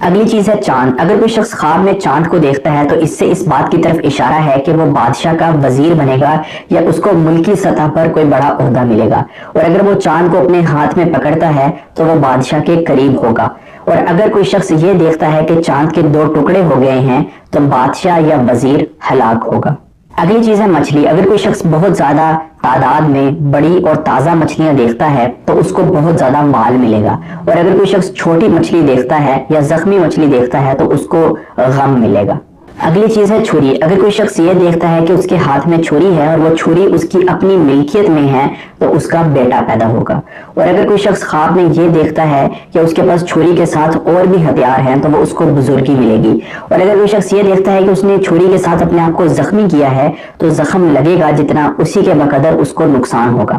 اگلی چیز ہے چاند. اگر کوئی شخص خواب میں چاند کو دیکھتا ہے تو اس سے اس بات کی طرف اشارہ ہے کہ وہ بادشاہ کا وزیر بنے گا یا اس کو ملکی سطح پر کوئی بڑا عہدہ ملے گا. اور اگر وہ چاند کو اپنے ہاتھ میں پکڑتا ہے تو وہ بادشاہ کے قریب ہوگا. اور اگر کوئی شخص یہ دیکھتا ہے کہ چاند کے 2 ٹکڑے ہو گئے ہیں تو بادشاہ یا وزیر ہلاک ہوگا. اگلی چیز ہے مچھلی. اگر کوئی شخص بہت زیادہ تعداد میں بڑی اور تازہ مچھلیاں دیکھتا ہے تو اس کو بہت زیادہ مال ملے گا. اور اگر کوئی شخص چھوٹی مچھلی دیکھتا ہے یا زخمی مچھلی دیکھتا ہے تو اس کو غم ملے گا. اگلی چیز ہے چھری. اگر کوئی شخص یہ دیکھتا ہے کہ اس کے ہاتھ میں چھری ہے اور وہ چھری اس کی اپنی ملکیت میں ہے تو اس کا بیٹا پیدا ہوگا. اور اگر کوئی شخص خواب میں یہ دیکھتا ہے کہ اس کے پاس چھری کے ساتھ اور بھی ہتھیار ہیں تو وہ اس کو بزرگی ملے گی. اور اگر کوئی شخص یہ دیکھتا ہے کہ اس نے چھری کے ساتھ اپنے آپ کو زخمی کیا ہے تو زخم لگے گا جتنا اسی کے بقدر اس کو نقصان ہوگا.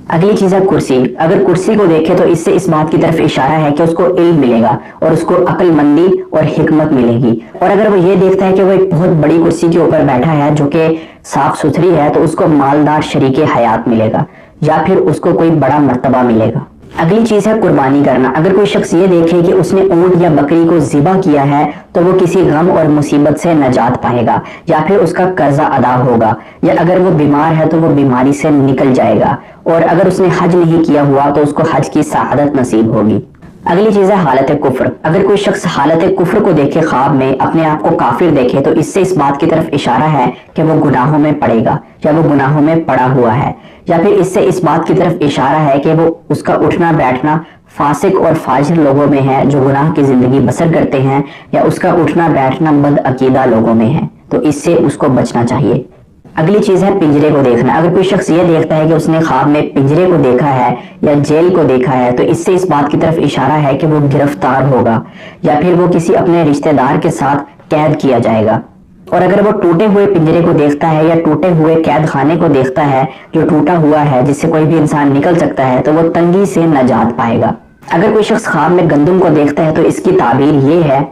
اگلی چیز ہے کرسی. اگر کرسی کو دیکھے تو اس سے اس بات کی طرف اشارہ ہے کہ اس کو علم ملے گا اور اس کو عقل مندی اور حکمت ملے گی. اور اگر وہ یہ دیکھتا ہے کہ وہ ایک بہت بڑی کرسی کے اوپر بیٹھا ہے جو کہ صاف ستھری ہے تو اس کو مالدار شریک حیات ملے گا یا پھر اس کو کوئی بڑا مرتبہ ملے گا. اگلی چیز ہے قربانی کرنا. اگر کوئی شخص یہ دیکھے کہ اس نے اونٹ یا بکری کو ذبح کیا ہے تو وہ کسی غم اور مصیبت سے نجات پائے گا یا پھر اس کا قرضہ ادا ہوگا یا اگر وہ بیمار ہے تو وہ بیماری سے نکل جائے گا. اور اگر اس نے حج نہیں کیا ہوا تو اس کو حج کی سعادت نصیب ہوگی. اگلی چیز ہے حالت کفر. اگر کوئی شخص حالت کفر کو دیکھے خواب میں اپنے آپ کو کافر دیکھے تو اس سے اس بات کی طرف اشارہ ہے کہ وہ گناہوں میں پڑے گا یا وہ گناہوں میں پڑا ہوا ہے یا پھر اس سے اس بات کی طرف اشارہ ہے کہ وہ اس کا اٹھنا بیٹھنا فاسق اور فاجر لوگوں میں ہے جو گناہ کی زندگی بسر کرتے ہیں یا اس کا اٹھنا بیٹھنا بد عقیدہ لوگوں میں ہے تو اس سے اس کو بچنا چاہیے. اگلی چیز ہے پنجرے کو دیکھنا. اگر کوئی شخص یہ دیکھتا ہے کہ اس نے خواب میں پنجرے کو دیکھا ہے یا جیل کو دیکھا ہے تو اس سے اس بات کی طرف اشارہ ہے کہ وہ گرفتار ہوگا یا پھر وہ کسی اپنے رشتہ دار کے ساتھ قید کیا جائے گا. اور اگر وہ ٹوٹے ہوئے پنجرے کو دیکھتا ہے یا ٹوٹے ہوئے قید خانے کو دیکھتا ہے جو ٹوٹا ہوا ہے جس سے کوئی بھی انسان نکل سکتا ہے تو وہ تنگی سے نجات پائے گا. اگر کوئی شخص خواب میں گندم کو دیکھتا ہے تو اس کی تعبیر یہ ہے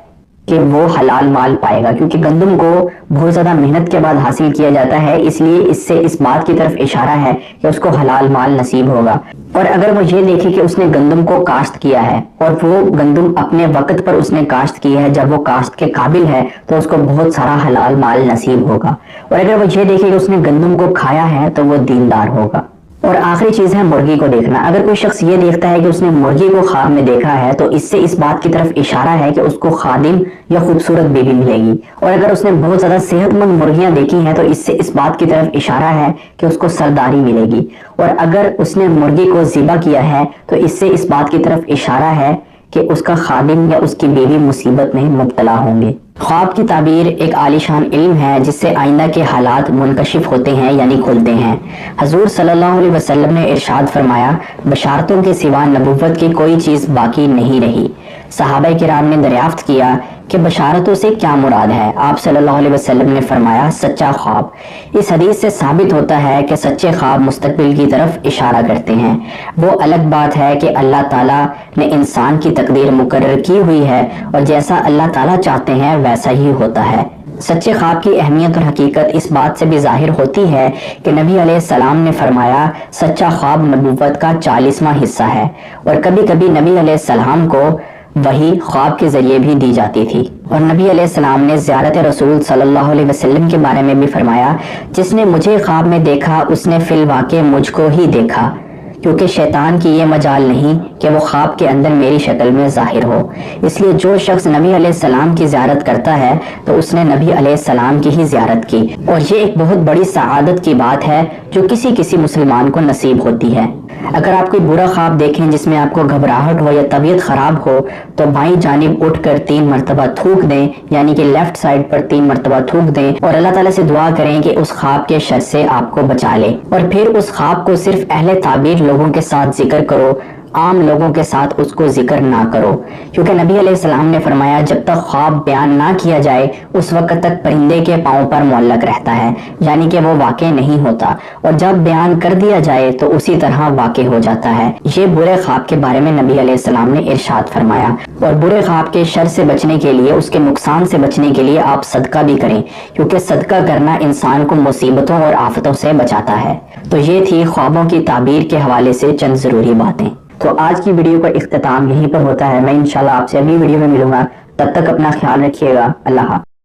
کہ وہ حلال مال پائے گا کیونکہ گندم کو بہت زیادہ محنت کے بعد حاصل کیا جاتا ہے اس لیے اس سے اس بات کی طرف اشارہ ہے کہ اس کو حلال مال نصیب ہوگا. اور اگر وہ یہ دیکھے کہ اس نے گندم کو کاشت کیا ہے اور وہ گندم اپنے وقت پر اس نے کاشت کی ہے جب وہ کاشت کے قابل ہے تو اس کو بہت سارا حلال مال نصیب ہوگا. اور اگر وہ یہ دیکھے کہ اس نے گندم کو کھایا ہے تو وہ دیندار ہوگا. اور آخری چیز ہے مرغی کو دیکھنا. اگر کوئی شخص یہ دیکھتا ہے کہ اس نے مرغی کو خواب میں دیکھا ہے تو اس سے اس بات کی طرف اشارہ ہے کہ اس کو خادم یا خوبصورت بیوی ملے گی. اور اگر اس نے بہت زیادہ صحت مند مرغیاں دیکھی ہیں تو اس سے اس بات کی طرف اشارہ ہے کہ اس کو سرداری ملے گی. اور اگر اس نے مرغی کو ذبح کیا ہے تو اس سے اس بات کی طرف اشارہ ہے کہ اس کا خادم یا اس کی بیوی مصیبت میں مبتلا ہوں گے. خواب کی تعبیر ایک عالیشان علم ہے جس سے آئندہ کے حالات منکشف ہوتے ہیں یعنی کھلتے ہیں. حضور صلی اللہ علیہ وسلم نے ارشاد فرمایا بشارتوں کے سوا نبوت کی کوئی چیز باقی نہیں رہی. صحابہ کرام نے دریافت کیا کہ بشارتوں سے کیا مراد ہے؟ آپ صلی اللہ علیہ وسلم نے فرمایا سچا خواب. اس حدیث سے ثابت ہوتا ہے کہ سچے خواب مستقبل کی طرف اشارہ کرتے ہیں. وہ الگ بات ہے کہ اللہ تعالیٰ نے انسان کی تقدیر مقرر کی ہوئی ہے اور جیسا اللہ تعالیٰ چاہتے ہیں ویسا ہی ہوتا ہے. سچے خواب کی اہمیت اور حقیقت اس بات سے بھی ظاہر ہوتی ہے کہ نبی علیہ السلام نے فرمایا سچا خواب نبوت کا 40واں حصہ ہے. اور کبھی کبھی نبی علیہ السلام کو وہی خواب کے ذریعے بھی دی جاتی تھی. اور نبی علیہ السلام نے زیارت رسول صلی اللہ علیہ وسلم کے بارے میں بھی فرمایا جس نے مجھے خواب میں دیکھا اس نے فی الواقع مجھ کو ہی دیکھا کیونکہ شیطان کی یہ مجال نہیں کہ وہ خواب کے اندر میری شکل میں ظاہر ہو. اس لیے جو شخص نبی علیہ السلام کی زیارت کرتا ہے تو اس نے نبی علیہ السلام کی ہی زیارت کی. اور یہ ایک بہت بڑی سعادت کی بات ہے جو کسی مسلمان کو نصیب ہوتی ہے. اگر آپ کوئی برا خواب دیکھیں جس میں آپ کو گھبراہٹ ہو یا طبیعت خراب ہو تو بائیں جانب اٹھ کر 3 مرتبہ تھوک دیں یعنی کہ لیفٹ سائڈ پر 3 مرتبہ تھوک دیں اور اللہ تعالیٰ سے دعا کریں کہ اس خواب کے شر سے آپ کو بچا لے. اور پھر اس خواب کو صرف اہل تعبیر لوگوں کے ساتھ ذکر کرو، عام لوگوں کے ساتھ اس کو ذکر نہ کرو کیونکہ نبی علیہ السلام نے فرمایا جب تک خواب بیان نہ کیا جائے اس وقت تک پرندے کے پاؤں پر معلق رہتا ہے یعنی کہ وہ واقع نہیں ہوتا اور جب بیان کر دیا جائے تو اسی طرح واقع ہو جاتا ہے. یہ برے خواب کے بارے میں نبی علیہ السلام نے ارشاد فرمایا. اور برے خواب کے شر سے بچنے کے لیے اس کے نقصان سے بچنے کے لیے آپ صدقہ بھی کریں کیونکہ صدقہ کرنا انسان کو مصیبتوں اور آفتوں سے بچاتا ہے. تو یہ تھی خوابوں کی تعبیر کے حوالے سے چند ضروری باتیں. تو آج کی ویڈیو کا اختتام یہیں پر ہوتا ہے. میں انشاءاللہ آپ سے اگلی ویڈیو میں ملوں گا. تب تک اپنا خیال رکھیے گا. اللہ حافظ.